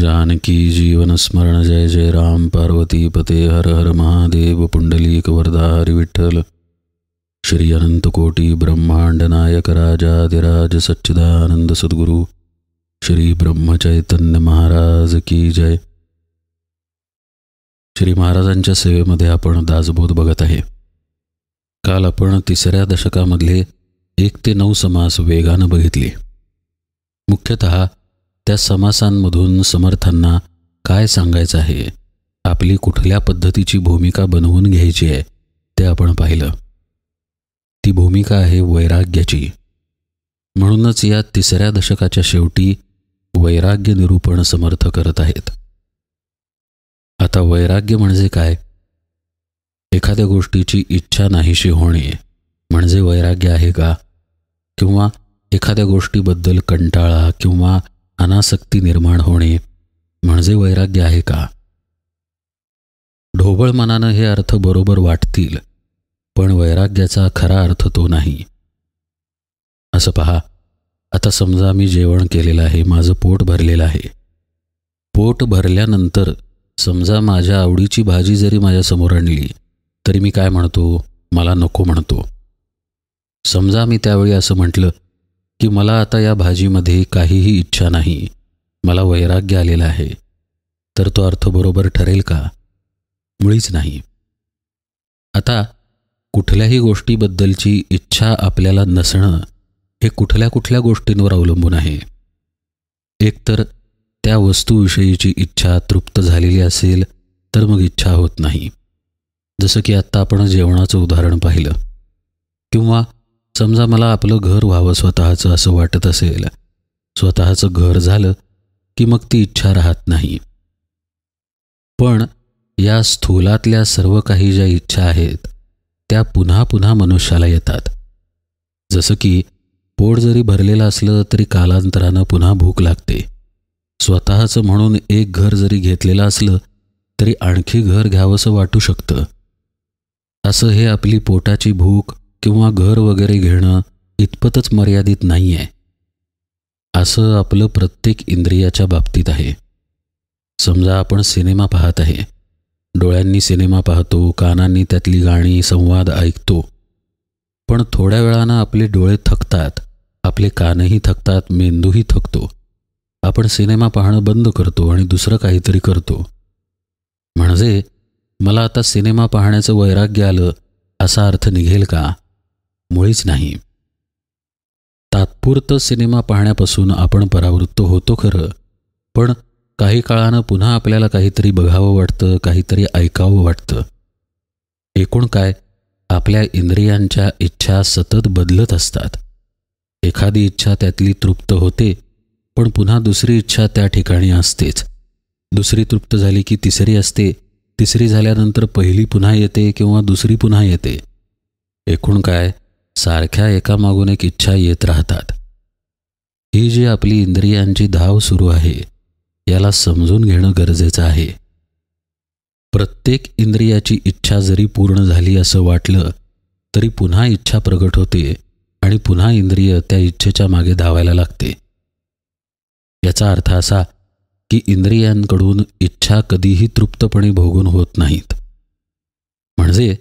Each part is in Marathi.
जानकी जीवन स्मरण जय जय राम पार्वती पते हर हर महादेव पुंडलीक वरदा हरि विठ्ठल श्री अनंत कोटी ब्रह्मांड नायक राजाधिराज सच्चिदानंद सद्गुरु श्री ब्रह्मचैतन्य महाराज की जय। श्री महाराजांच्या सेवेमध्ये आपण दासबोध बघत आहे। काल आपण तिसऱ्या दशकामधले 1 ते 9 समास वेगानं बघितले। मुख्यतः त्या समासांमधून समर्थांना काय सांगायचं आहे, आपली कुठल्या पद्धतीची भूमिका बनवून घ्यायची आहे ते आपण पाहिलं। ती भूमिका आहे वैराग्याची। म्हणूनच या तिसऱ्या दशकाच्या शेवटी वैराग्य निरूपण समर्थ करत आहेत। आता वैराग्य म्हणजे काय? एखाद्या गोष्टीची इच्छा नाहीशी होणे म्हणजे वैराग्य आहे का? किंवा एखाद्या गोष्टीबद्दल कंटाळा किंवा अनासक्ती निर्माण होणे म्हणजे वैराग्य आहे का? ढोबळ मनानं हे अर्थ बरोबर वाटतील, पण वैराग्याचा खरा अर्थ तो नाही। असं पहा, आता समजा मी जेवण केलेलं आहे, माझं पोट भरलेलं आहे। पोट भरल्यानंतर समजा माझ्या आवडीची भाजी जरी माझ्यासमोर आणली तरी मी काय म्हणतो? मला नको म्हणतो। समजा मी त्यावेळी असं म्हटलं की मला आता या भाजीमध्ये काहीही इच्छा नाही, मला वैराग्य आलेलं आहे, तर तो अर्थ बरोबर ठरेल का? मुळीच नाही। आता कुठल्याही गोष्टीबद्दलची इच्छा आपल्याला नसणं हे कुठल्या कुठल्या गोष्टींवर अवलंबून आहे। एकतर त्या वस्तूविषयीची इच्छा तृप्त झालेली असेल तर मग इच्छा होत नाही, जसं की आत्ता आपण जेवणाचं उदाहरण पाहिलं। किंवा समजा मला आपलं घर व्हावं स्वतःचं असं वाटत असेल, स्वतःचं घर झालं की मग ती इच्छा राहत नाही। पण या स्थूलातल्या सर्व काही ज्या इच्छा आहेत त्या पुन्हा पुन्हा मनुष्याला येतात। जसं की पोट जरी भरलेलं असलं तरी कालांतरानं पुन्हा भूक लागते। स्वतःचं म्हणून एक घर जरी घेतलेलं असलं तरी आणखी घर घ्यावंसं वाटू शकतं। असं हे आपली पोटाची भूक किंवा घर वगैरे घेणं इतपतच मर्यादित नाही आहे। असं आपलं प्रत्येक इंद्रियाच्या बाबतीत आहे। समजा आपण सिनेमा पाहत आहे, डोळ्यांनी सिनेमा पाहतो, कानांनी त्यातली गाणी संवाद ऐकतो, पण थोड्या वेळानं आपले डोळे थकतात, आपले कानही थकतात, मेंदूही थकतो। आपण सिनेमा पाहणं बंद करतो आणि दुसरं काहीतरी करतो। म्हणजे मला आता सिनेमा पाहण्याचं वैराग्य आलं असा अर्थ निघेल का? मुळीच नाही। तात्पुरतं सिनेमा पाहण्यापासून आपण परावृत्त होतो खरं, पण काही काळानं पुन्हा आपल्याला काहीतरी बघावं वाटतं, काहीतरी ऐकावं वाटतं। एकूण काय, आपल्या इंद्रियांच्या इच्छा सतत बदलत असतात। एखादी इच्छा त्यातली तृप्त होते, पण पुन्हा दुसरी इच्छा त्या ठिकाणी असतेच। दुसरी तृप्त झाली की तिसरी असते, तिसरी झाल्यानंतर पहिली पुन्हा येते किंवा दुसरी पुन्हा येते। एकूण काय, सारख्या एकामागून एक इच्छा येत राहतात। ही जी आपली इंद्रियांची धाव सुरू आहे याला समजून घेणं गरजेचं आहे। प्रत्येक इंद्रियाची इच्छा जरी पूर्ण झाली असं वाटलं तरी पुन्हा इच्छा प्रगट होते आणि पुन्हा इंद्रिय त्या इच्छेच्या मागे धावायला लागते। याचा अर्थ असा की इंद्रियांकडून इच्छा कधीही तृप्तपणे भोगून होत नाहीत। म्हणजे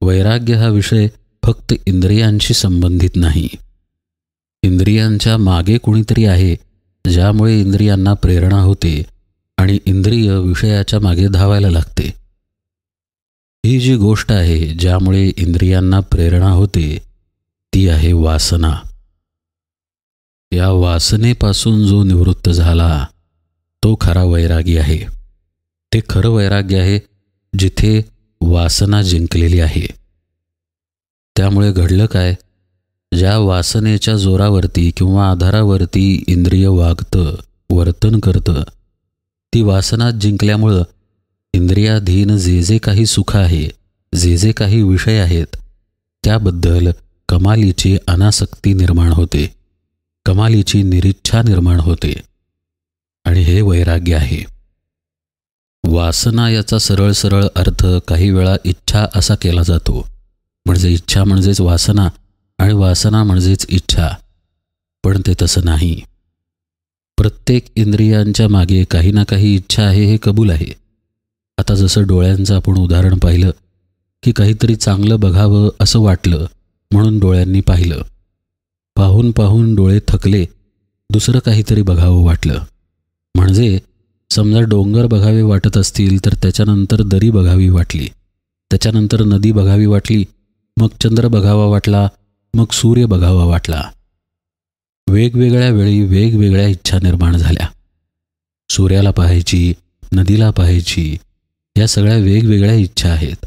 वैराग्य हा विषय फक्त इंद्रियांशी संबंधित नाही। इंद्रियांच्या मागे कुणीतरी आहे ज्यामुळे इंद्रियांना प्रेरणा होते आणि इंद्रिय विषयाच्या मागे धावायला लागते। ही जी गोष्ट आहे ज्यामुळे इंद्रियांना प्रेरणा होते ती आहे वासना। या वासनेपासून जो निवृत्त झाला तो खरा वैरागी आहे। ते खरं वैराग्य आहे जिथे वासना जिंकलेली आहे। त्यामुळे घडलं काय, ज्या वासनेच्या जोरावरती किंवा आधारावरती इंद्रिय वागतं, वर्तन करतं, ती वासना जिंकल्यामुळं इंद्रियाधीन जे जे काही सुख आहे, जे जे काही विषय आहेत त्याबद्दल कमालीची अनासक्ती निर्माण होते, कमालीची निरीच्छा निर्माण होते आणि हे वैराग्य आहे। वासना याचा सरळ सरळ अर्थ काही वेळा इच्छा असा केला जातो। म्हणजे इच्छा म्हणजेच वासना आणि वासना म्हणजेच इच्छा, पण ते तसं नाही। प्रत्येक इंद्रियांच्या मागे काही ना काही इच्छा आहे हे कबूल आहे. आता जसं डोळ्यांचं आपण उदाहरण पाहिलं की काहीतरी चांगलं बघावं असं वाटलं म्हणून डोळ्यांनी पाहिलं. पाहून पाहून डोळे थकले, दुसरं काहीतरी बघावं वाटलं. म्हणजे समजा डोंगर बघावे वाटत असतील तर त्याच्यानंतर दरी बघावी वाटली, त्याच्यानंतर नदी बघावी वाटली, मग चंद्र बघावा वाटला, मग सूर्य बघावा वाटला. वेगवेगळ्या वेळी वेगवेगळ्या इच्छा निर्माण झाल्या. सूर्याला पाहायची, नदीला पाहायची, या सगळ्या वेगवेगळ्या इच्छा आहेत.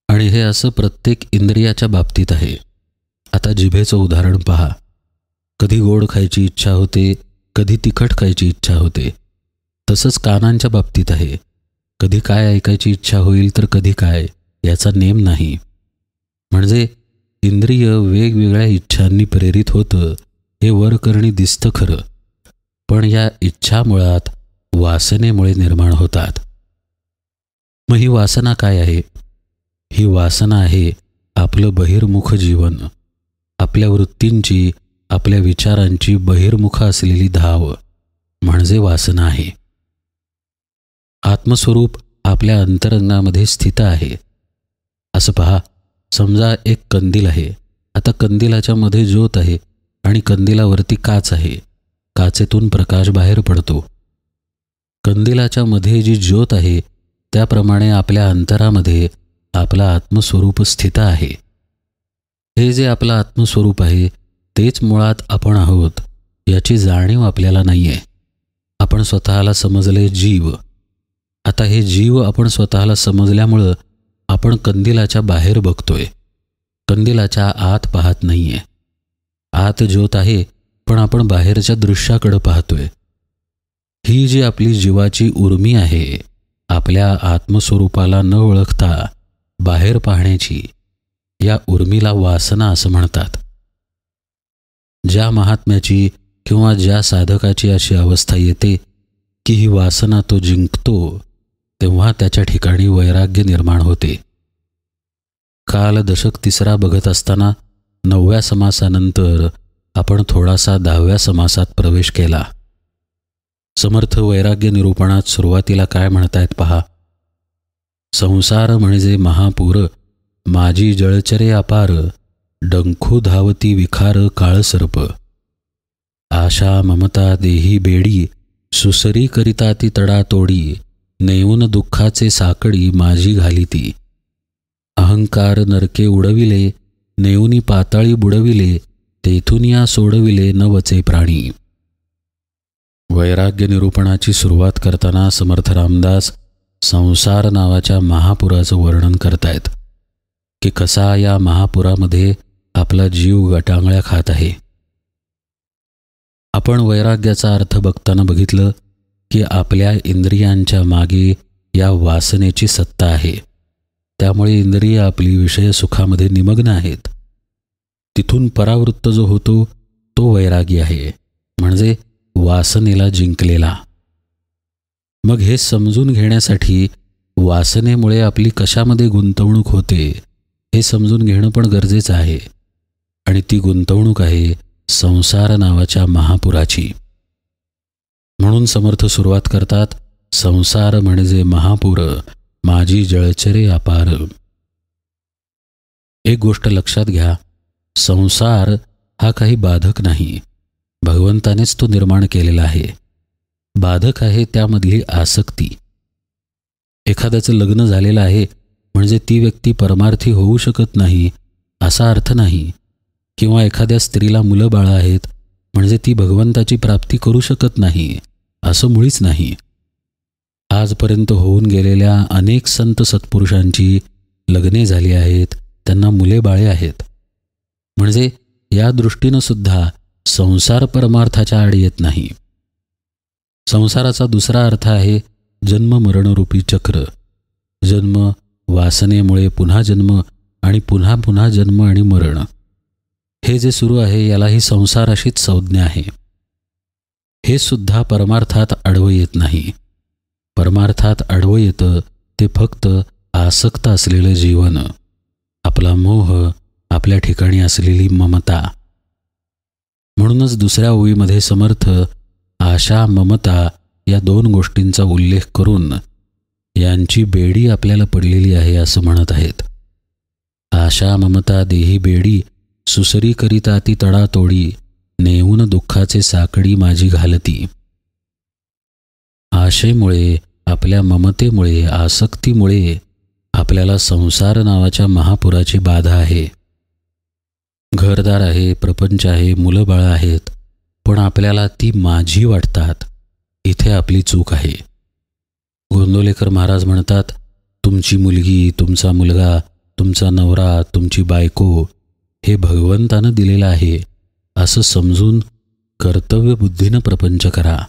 आणि हे असं प्रत्येक इंद्रियाच्या बाबतीत आहे. आता जिभेचं उदाहरण पहा. कधी गोड खायची इच्छा होते, कधी तिखट खायची इच्छा होते. तसंच कानांच्या बाबतीत आहे. कधी काय ऐकायची इच्छा होईल तर कधी काय, याचा नेम नाही. म्हणजे इंद्रिय वेगवेगळ्या इच्छांनी प्रेरित होतं हे वरकरणी दिसतं खरं, पण या इच्छा मुळात वासनेमुळे निर्माण होतात. मग ही वासना काय आहे? ही वासना आहे आपलं बहिर्मुख जीवन, आपल्या वृत्तींची, आपल्या विचारांची बहिर्मुख असलेली धाव म्हणजे वासना आहे. आत्मस्वरूप आपल्या अंतरंगामध्ये स्थित आहे. असं पहा, समजा एक कंदील आहे. आता कंदिलाच्या मध्ये ज्योत आहे आणि कंदिलावरती काच आहे. काचेतून प्रकाश बाहेर पडतो. कंदिलाच्या मध्ये जी ज्योत आहे त्याप्रमाणे आपल्या अंतरामध्ये आपला आत्मस्वरूप स्थित आहे. हे जे आपलं आत्मस्वरूप आहे तेच मुळात आपण आहोत याची जाणीव आपल्याला नाही आहे. आपण स्वतःला समजले जीव. आता हे जीव आपण स्वतःला समजल्यामुळं आपण कंदिलाच्या बाहेर बघतोय, कंदिलाच्या आत पाहत नाही आहे. आत ज्योत आहे पण आपण बाहेरच्या दृश्याकडे पाहतोय. ही जी आपली जीवाची उर्मी आहे, आपल्या आत्मस्वरूपाला न ओळखता बाहेर पाहण्याची, या उर्मीला वासना असं म्हणतात. ज्या महात्म्याची किंवा ज्या साधकाची अशी अवस्था येते की ही वासना तो जिंकतो, तेव्हा त्याच्या ठिकाणी वैराग्य निर्माण होते. काल दशक 3 बघत असताना 9व्या समासानंतर आपण थोडासा 10व्या समासात प्रवेश केला. समर्थ वैराग्य निरूपणात सुरुवातीला काय म्हणतायत पहा. संसार म्हणजे महापूर, माझी जळचरे अपार, डंखू धावती विखार काळसर्प, आशा ममता देही बेडी, सुसरी करिता ती तडातोडी, नेऊन दुःखाचे साकडी माझी घालिती, अहंकार नरके उडविले, नेऊनी पाताळी बुडविले, तेथून या सोडविले न वचे प्राणी. वैराग्य निरूपणाची सुरुवात करताना समर्थ रामदास संसार नावाच्या महापुराचं वर्णन करतायत की कसा या महापुरामध्ये आपला जीव गटांगळ्या खात आहे. आपण वैराग्याचा अर्थ बघताना बघितलं की आपल्या इंद्रियांच्या मागे या वासनेची सत्ता आहे. त्यामुळे इंद्रिय आपली विषय सुखामध्ये निमग्न आहेत. तिथून परावृत्त जो होतो तो वैरागी आहे, म्हणजे वासनेला जिंकलेला. मग हे समजून घेण्यासाठी वासनेमुळे आपली कशामध्ये गुंतवणूक होते हे समजून घेणं पण गरजेचं आहे. आणि ती गुंतवणूक आहे संसार नावाच्या महापुराची. म्हणून समर्थ सुरुवात करतात, संसार म्हणजे महापूर, माझी जळचरे अपार. एक गोष्ट लक्षात घ्या, संसार हा काही बाधक नाही, भगवंतानेच तो निर्माण केलेला आहे. बाधक आहे त्यामधली आसक्ती. एखाद्याचं लग्न झालेलं आहे म्हणजे ती व्यक्ती परमार्थी होऊ शकत नाही असा अर्थ नाही, किंवा एखाद्या स्त्रीला मुलं बाळं आहेत म्हणजे ती भगवंताची प्राप्ती करू शकत नाही असं मुळीच नाही. आजपर्यंत होऊन गेलेल्या अनेक संत सत्पुरुषांची लग्ने झाली आहेत, त्यांना मुले बाळे आहेत. म्हणजे या दृष्टीनं सुद्धा संसार परमार्थाच्या आड येत नाही. संसाराचा दुसरा अर्थ आहे जन्म मरणरूपी चक्र. जन्म, वासनेमुळे पुन्हा जन्म आणि पुन्हा पुन्हा जन्म आणि मरण, हे जे सुरू आहे यालाही संसार अशीच संज्ञा आहे. हे सुद्धा परमार्थात आडवं येत नाही. परमार्थात आडवं येतं ते फक्त आसक्त असलेलं जीवन, आपला मोह, आपल्या ठिकाणी असलेली ममता. म्हणूनच दुसऱ्या ओळीमध्ये समर्थ आशा ममता या दोन गोष्टींचा उल्लेख करून यांची बेडी आपल्याला पडलेली आहे असं म्हणत आहेत. आशा ममता देही बेडी, सुसरी करिता ती तडातोडी, नेऊन दुःखाचे साकडी माझी घालती. आशेमुळे, आपल्या ममतेमुळे, आसक्तीमुळे आपल्याला संसार नावाच्या महापुराची बाधा आहे. घरदार आहे, प्रपंच आहे, मुलं बाळं आहेत, पण आपल्याला ती माझी वाटतात. इथे आपली चूक आहे. गोंदवलेकर महाराज म्हणतात, तुमची मुलगी, तुमचा मुलगा, तुमचा नवरा, तुमची बायको हे भगवंतानं दिलेलं आहे असं समजून कर्तव्यबुद्धीनं प्रपंच करा.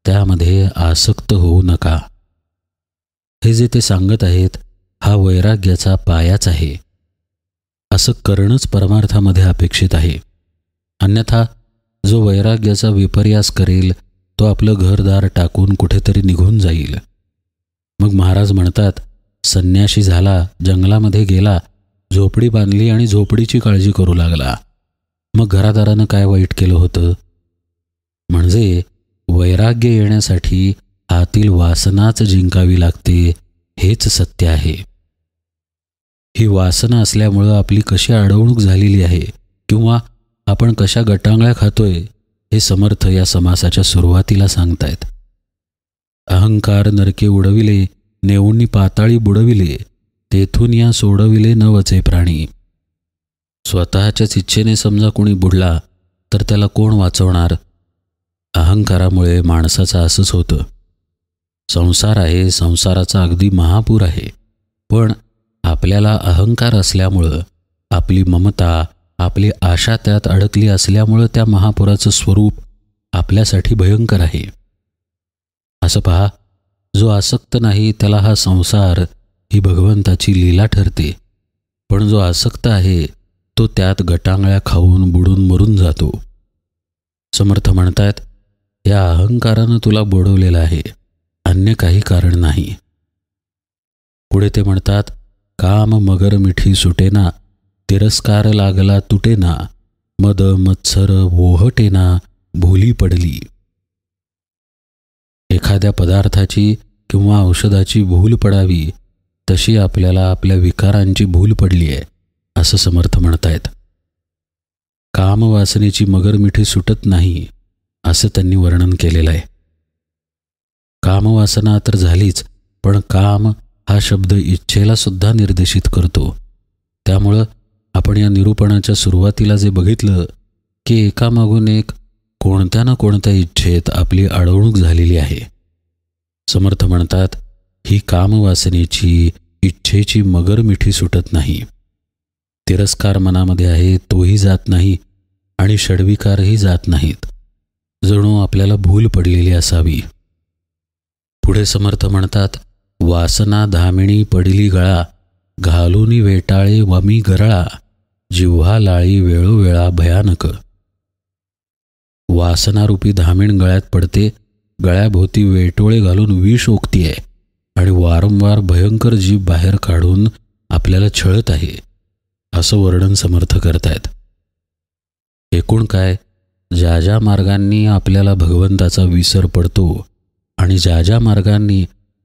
त्यामध्ये आसक्त होऊ नका. हे जे ते सांगत आहेत हा वैराग्याचा पायाच आहे. असं करणंच परमार्थामध्ये अपेक्षित आहे. अन्यथा जो वैराग्याचा विपर्यास करेल तो आपलं घरदार टाकून कुठेतरी निघून जाईल. मग महाराज म्हणतात, संन्याशी झाला, जंगलामध्ये गेला, झोपडी बांधली आणि झोपडीची काळजी करू लागला. मग घरादारानं काय वाईट केलं होतं? म्हणजे वैराग्य येण्यासाठी आतील वासनाच जिंकावी लागते, हेच सत्य आहे. ही वासना असल्यामुळं आपली कशी अडवणूक झालेली आहे किंवा आपण कशा गटांगळ्या खातोय हे समर्थ या समासाच्या सुरुवातीला सांगतायत. अहंकार नरके उडविले, नेऊनी पाताळी बुडविले, तेथून या सोडविले नवचे प्राणी. स्वतःच्याच इच्छेने समजा कोणी बुडला तर त्याला कोण वाचवणार? अहंकारामुळे माणसाचं असंच होतं. संसार आहे, संसाराचा अगदी महापूर आहे, पण आपल्याला अहंकार असल्यामुळं, आपली ममता, आपली आशा त्यात अडकली असल्यामुळं त्या महापुराचं स्वरूप आपल्यासाठी भयंकर आहे. असं पहा, जो आसक्त नाही त्याला हा संसार ही भगवंताची लीला ठरते, पण जो आसक्त आहे तो त्यात गटांगळ्या खाऊन बुडून मरून जातो. समर्थ म्हणतात, या अहंकारानं तुला बुडवलेलं आहे, अन्य काही कारण नाही. पुढे ते म्हणतात, काम मगर मिठी सुटेना, तिरस्कार लागला तुटेना, मद मत्सर वोहटेना, भुली पडली. एखाद्या पदार्थाची किंवा औषधाची भूल पडावी तशी आपल्याला आपल्या विकारांची भूल पडली आहे असं समर्थ म्हणतायत. कामवासनेची मगर मिठी सुटत नाही असं त्यांनी वर्णन केलेलं आहे. कामवासना तर झालीच, पण काम हा शब्द इच्छेला सुद्धा निर्देशित करतो. त्यामुळं आपण या निरूपणाच्या सुरुवातीला जे बघितलं की एकामागून एक कोणत्या ना कोणत्या इच्छेत आपली अडवणूक झालेली आहे. समर्थ म्हणतात, ही कामवासनेची, इच्छेची मगर मिठी सुटत नाही. तिरस्कार मनामध्ये आहे तोही जात नाही आणि षड्विकारही जात नाहीत. जणू आपल्याला भूल पडलेली असावी. पुढे समर्थ म्हणतात, वासना धामिणी पडिली गळा, घालूनी वेटाळे वमी गरळा, जिव्हा लाळी वेळोवेळा भयानक. वासनारूपी धामीण गळ्यात पडते, गळ्याभोवती वेटोळे घालून विष ओकतीये आणि वारंवार भयंकर जीभ बाहेर काढून आपल्याला छळत आहे असं वर्णन समर्थ करतायत. एकूण काय, ज्या ज्या मार्गांनी आपल्याला भगवंताचा विसर पडतो आणि ज्या ज्या मार्गांनी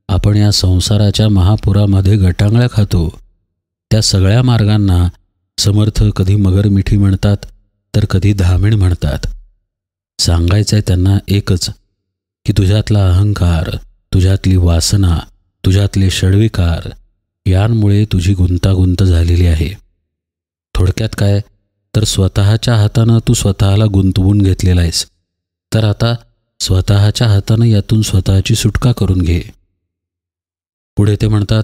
आपण या संसाराच्या महापुरामध्ये गटांगळ्या खातो, त्या सगळ्या मार्गांना समर्थ कधी मगर मिठी म्हणतात तर कधी धामीण म्हणतात. सांगायचं आहे त्यांना एकच, की तुझ्यातला अहंकार, तुझ्यातली वासना, तुझ्यातले षड्विकार यांमुळे तुझी गुंतागुंत झालेली आहे. थोडक्यात काय, तर स्वतःच्या हातानं तू स्वतःला गुंतवून घेतलेला आहेस, तर आता स्वतःच्या हातानं यातून स्वतःची सुटका करून घे. पुढे ते म्हणतात,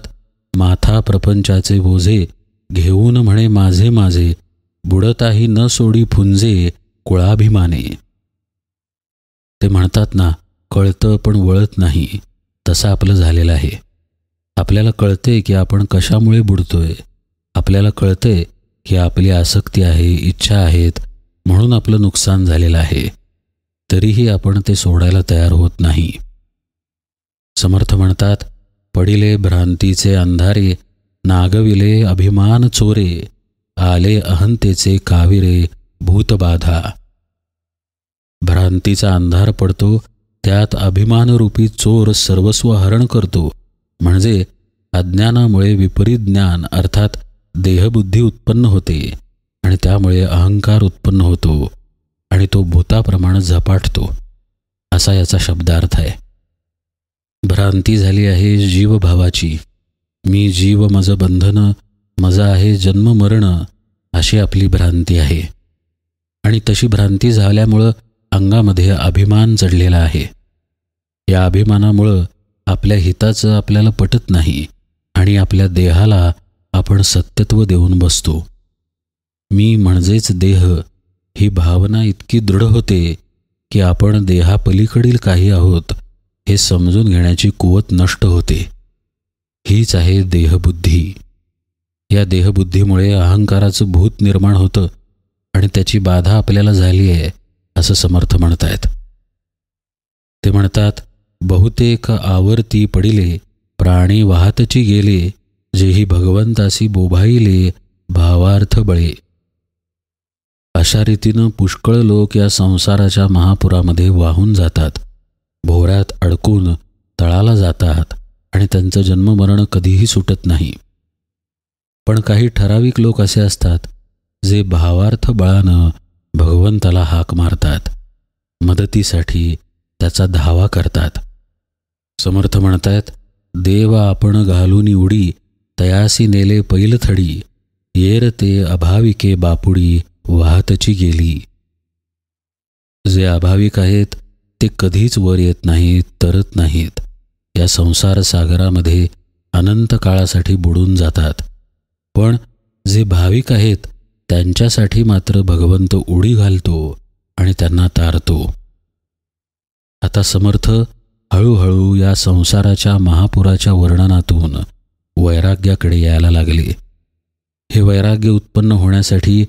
माथा प्रपंचाचे बोझे, घेऊन म्हणे माझे माझे, बुडताही न सोडी फुंजे कुळाभिमाने. ते म्हणतात ना, कळतं पण वळत नाही, तसं आपलं झालेलं आहे. आपल्याला कळते की आपण कशामुळे बुडतोय, आपल्याला कळते की आपली आसक्ती आहे, इच्छा आहेत, म्हणून आपलं नुकसान झालेलं आहे, तरीही आपण ते सोडायला तयार होत नाही. समर्थ म्हणतात, पडिले भ्रांतीचे अंधारे, नागविले अभिमान चोरे, आले अहंतेचे काविरे भूतबाधा. भ्रांतीचा अंधार पडतो त्यात अभिमानरूपी चोर सर्वस्व हरण करतो, म्हणजे अज्ञानामुळे विपरीत ज्ञान अर्थात देहबुद्धी उत्पन्न होते आणि त्यामुळे अहंकार उत्पन्न होतो आणि तो भूताप्रमाणे झपाटतो, असा याचा शब्दार्थ आहे. भ्रांती झाली आहे जीवभावाची. मी जीव, मज बंधन, मज आहे जन्म मरण, अशी आपली भ्रांती आहे. आणि तशी भ्रांती झाल्यामुळं अंगामध्ये अभिमान चढलेला आहे. या अभिमानामुळं आपल्या हिताचं आपल्याला पटत नाही आणि आपल्या देहाला आपण सत्यत्व देऊन बसतो. मी म्हणजेच देह ही भावना इतकी दृढ होते की आपण देहापलीकडील काही आहोत हे समजून घेण्याची कुवत नष्ट होते. हीच आहे देहबुद्धी. या देहबुद्धीमुळे अहंकाराचं भूत निर्माण होतं आणि त्याची बाधा आपल्याला झाली आहे, असं समर्थ म्हणतायत. ते म्हणतात, बहुतेक आवर्ती पडिले, प्राणी वाहतची गेले, जेही भगवंतासी बोभाईले, भावार्थ बळे. अशा रीतीनं पुष्कळ लोक या संसाराच्या महापुरामध्ये वाहून जातात, भोवऱ्यात अडकून तळाला जातात आणि त्यांचं जन्ममरण कधीही सुटत नाही. पण काही ठराविक लोक असे असतात जे भावार्थ बळानं भगवंताला हाक मारतात, मदतीसाठी त्याचा धावा करतात. समर्थ म्हणतायत, देव आपण घालूनी उडी, तयासी नेले पैलथडी, येर ते अभाविके बापुडी, वाहतची गेली. जे अभाविक आहेत ते कधीच वर येत नाहीत, तरत नाहीत. या संसार सागरामध्ये अनंत काळासाठी बुडून जातात. पण जे भाविक आहेत त्यांच्यासाठी मात्र भगवंत उडी घालतो आणि त्यांना तारतो. आता समर्थ हळूहळू या संसाराच्या महापुराच्या वर्णनातून वैराग्याकडे यायला लागले. हे वैराग्य उत्पन्न होण्यासाठी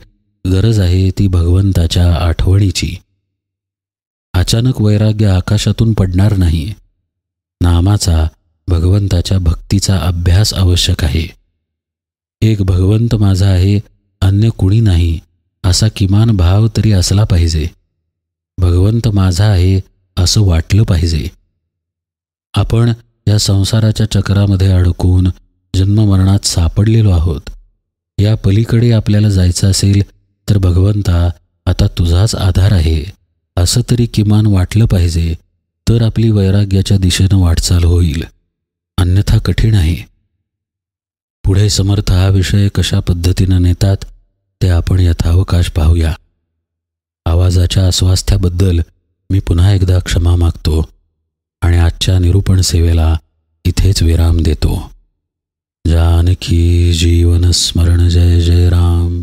गरज आहे ती भगवंताच्या आठवणीची. अचानक वैराग्य आकाशातून पडणार नाही. नामाचा, भगवंताच्या भक्तीचा अभ्यास आवश्यक आहे. एक भगवंत माझा आहे, अन्य कुणी नाही, असा किमान भाव तरी असला पाहिजे. भगवंत माझा आहे असं वाटलं पाहिजे. आपण या संसाराच्या चक्रामध्ये अडकून जन्ममरणात सापडलेलो आहोत. या पलीकडे आपल्याला जायचं असेल तर भगवंता आता तुझाच आधार आहे असं तरी किमान वाटलं पाहिजे, तर आपली वैराग्याच्या दिशेनं वाटचाल होईल. अन्यथा कठीण आहे. पुढे समर्थ हा विषय कशा पद्धतीनं नेतात ते आपण यथावकाश पाहूया. आवाजाच्या अस्वास्थ्याबद्दल मी पुन्हा एकदा क्षमा मागतो आणि आजच्या निरूपण सेवेला इथेच विराम देतो. जानकी जीवन स्मरण. जय जय राम.